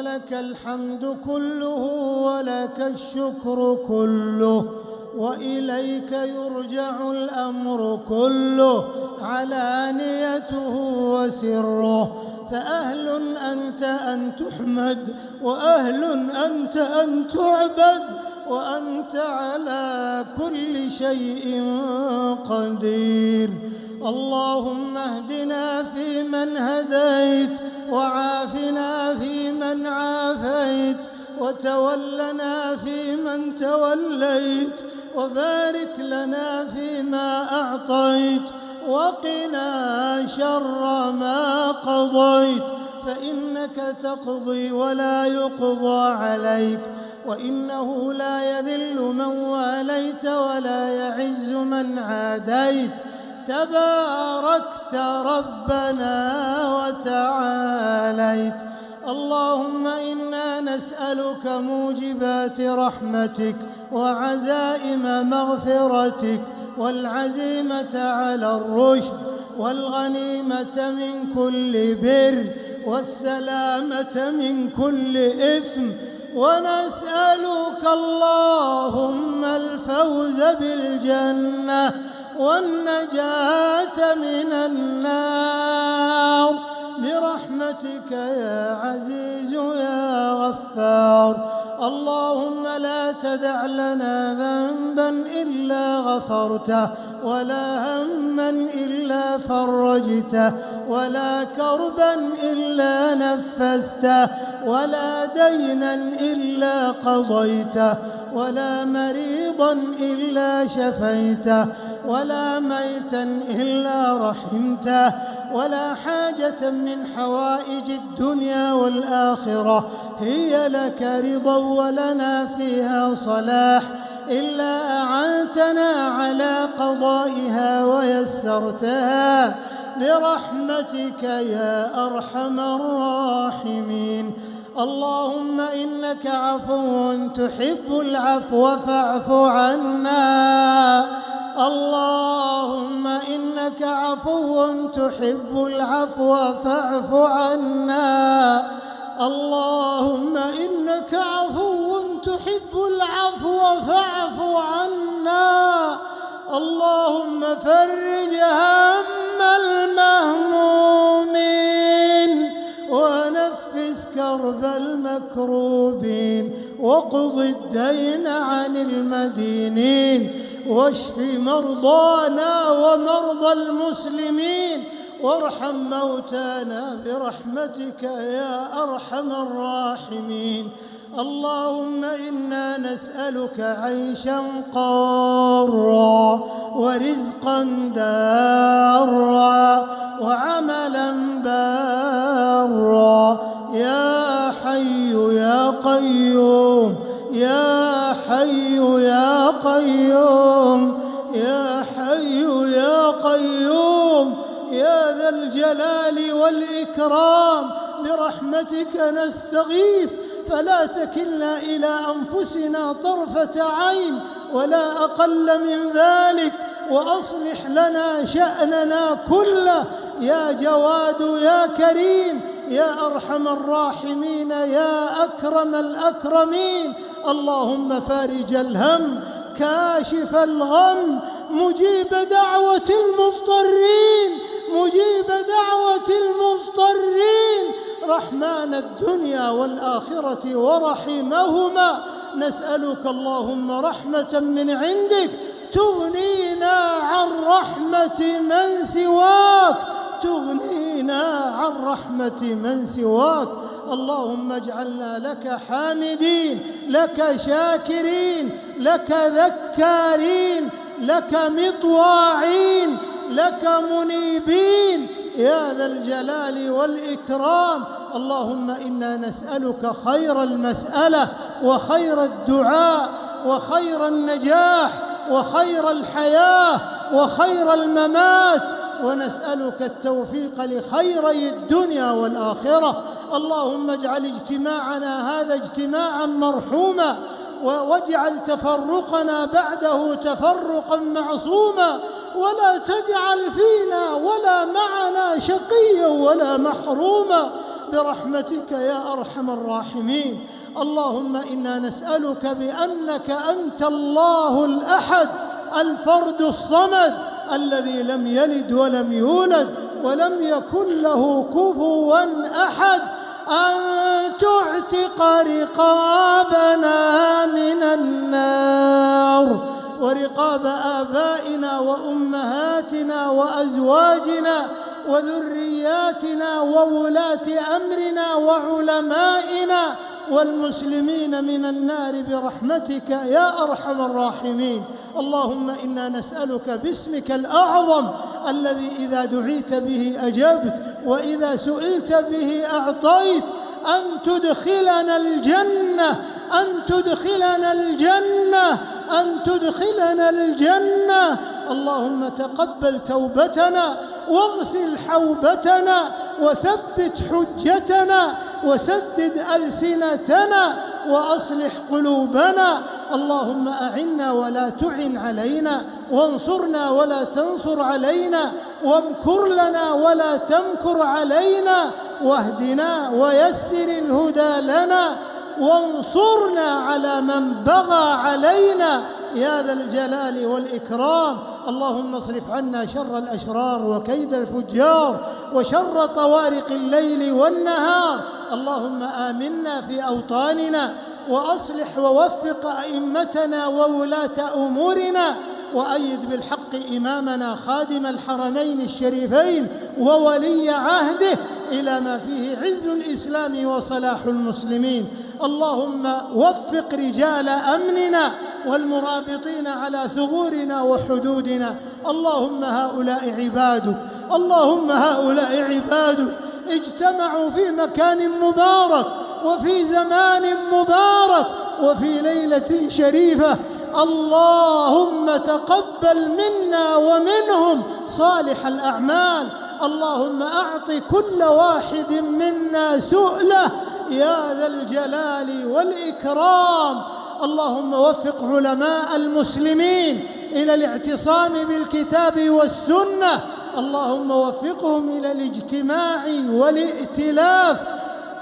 لك الحمد كله ولك الشكر كله، وإليك يرجع الأمر كله علانيته وسره. فأهل أنت أن تحمد، وأهل أنت أن تعبد، وأنت على كل شيء قدير. اللهم اهدنا فيمن هديت، وعافنا فيمن عافيت، وتولنا فيمن توليت، وبارك لنا فيما أعطيت، وقنا شر ما قضيت، فإنك تقضي ولا يقضى عليك، وإنه لا يذل من واليت ولا يعز من عاديت. تباركت ربنا وتعاليت. اللهم إنا نسألك موجبات رحمتك وعزائم مغفرتك، والعزيمة على الرشد، والغنيمة من كل بر، والسلامة من كل إثم. ونسألك اللهم الفوز بالجنة والنجاة من النار برحمتك يا عزيز يا غفار. اللهم لا تدع لنا ذنبا إلا غفرته، ولا هما إلا فرجته، ولا كربا إلا نفسته، ولا دينا إلا قضيته، ولا مريضا إلا شفيته، ولا ميتا إلا رحمته، ولا حاجة من حوائج الدنيا والآخرة هي لك رضا ولنا فيها صلاح إلا أعنتنا على قضائها ويسرتها برحمتك يا أرحم الراحمين. اللهم إنك عفو تحب العفو فاعف عنا. اللهم إنك عفو تحب العفو فاعف عنا. اللهم إنك عفو تحب العفو فاعف عنا. اللهم فرج هم المهمومين، ونفس كرب المكروبين، واقض الدين عن المدينين، واشف مرضانا ومرضى المسلمين، وارحم موتانا برحمتك يا أرحم الراحمين. اللهم إنا نسألك عيشا قارا، ورزقا دارا، وعملا بارا، يا حي يا قيوم، يا حي يا قيوم، يا حي يا قيوم، يا ذا الجلال والإكرام، برحمتك نستغيث، فلا تكلنا إلى أنفسنا طرفة عين ولا أقل من ذلك، وأصلح لنا شأننا كله يا جواد يا كريم يا أرحم الراحمين يا أكرم الأكرمين. اللهم فارج الهم، كاشف الغم، مجيب دعوة المضطرين، مجيب دعوة المضطرين، رحمن الدنيا والآخرة ورحمهما. نسألك اللهم رحمة من عندك تغنينا عن رحمة من سواك، تغنينا عن رحمة من سواك. اللهم اجعلنا لك حامدين، لك شاكرين، لك ذكارين، لك مطواعين، لك منيبين يا ذا الجلال والإكرام. اللهم إنا نسألك خير المسألة، وخير الدعاء، وخير النجاح، وخير الحياة، وخير الممات، ونسألك التوفيق لخيري الدنيا والآخرة. اللهم اجعل اجتماعنا هذا اجتماعا مرحوما، واجعل تفرقنا بعده تفرقا معصوما، ولا تجعل فينا ولا معنا شقيا ولا محروما. برحمتك يا أرحم الراحمين. اللهم إنا نسألك بأنك أنت الله الأحد الفرد الصمد الذي لم يلد ولم يولد ولم يكن له كفوا أحد أن تعتق رقابنا من النار ورقاب آبائنا وأمهاتنا وأزواجنا وذرياتنا وولاة أمرنا وعلمائنا والمسلمين من النار برحمتك يا أرحم الراحمين. اللهم إنا نسألك باسمك الأعظم الذي إذا دعيت به أجبت وإذا سئلت به أعطيت أن تدخلنا الجنة، أن تدخلنا الجنة، أن تدخلنا الجنة. اللهم تقبل توبتنا واغسل حوبتنا وثبت حجتنا وسدد ألسنتنا وأصلح قلوبنا. اللهم أعنا ولا تعن علينا، وانصرنا ولا تنصر علينا، وامكر لنا ولا تمكر علينا، واهدنا ويسر الهدى لنا، وانصرنا على من بغى علينا يا ذا الجلال والإكرام. اللهم اصرف عنا شر الأشرار وكيد الفجار وشر طوارق الليل والنهار. اللهم آمنا في أوطاننا وأصلح ووفق أئمتنا وولاة أمورنا، وأيد بالحق إمامنا خادم الحرمين الشريفين وولي عهده إلى ما فيه عز الإسلام وصلاح المسلمين. اللهم وفق رجال أمننا والمرابطين على ثغورنا وحدودنا. اللهم هؤلاء عبادك، اللهم هؤلاء عبادك اجتمعوا في مكان مبارك وفي زمان مبارك وفي ليلة شريفة. اللهم تقبل منا ومنهم صالح الأعمال. اللهم أعط كل واحد منا سؤله يا ذا الجلال والإكرام. اللهم وفق علماء المسلمين إلى الاعتصام بالكتاب والسنة. اللهم وفقهم إلى الاجتماع والائتلاف.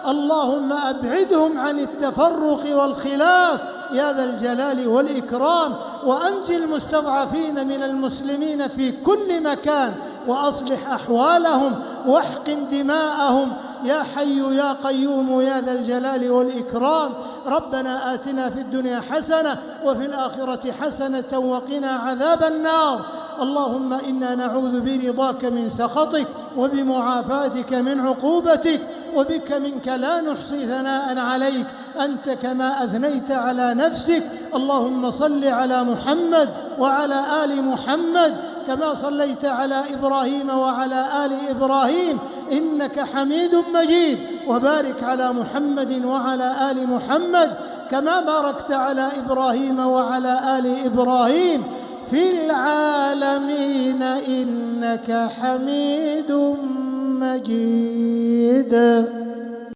اللهم أبعدهم عن التفرق والخلاف يا ذا الجلال والإكرام. وأنج المستضعفين من المسلمين في كل مكان وأصلح أحوالهم واحقن دماءهم يا حي يا قيوم يا ذا الجلال والإكرام. ربنا آتنا في الدنيا حسنة وفي الآخرة حسنة وقنا عذاب النار. اللهم إنا نعوذ برضاك من سخطك وبمعافاتك من عقوبتك، وبك منك لا نحصي ثناء عليك أنت كما أثنيت على نفسك. اللهم صل على محمد وعلى آل محمد كما صليت على إبراهيم وعلى آل إبراهيم إنك حميد مجيد، وبارك على محمد وعلى آل محمد كما باركت على إبراهيم وعلى آل إبراهيم في العالمين إنك حميد مجيد.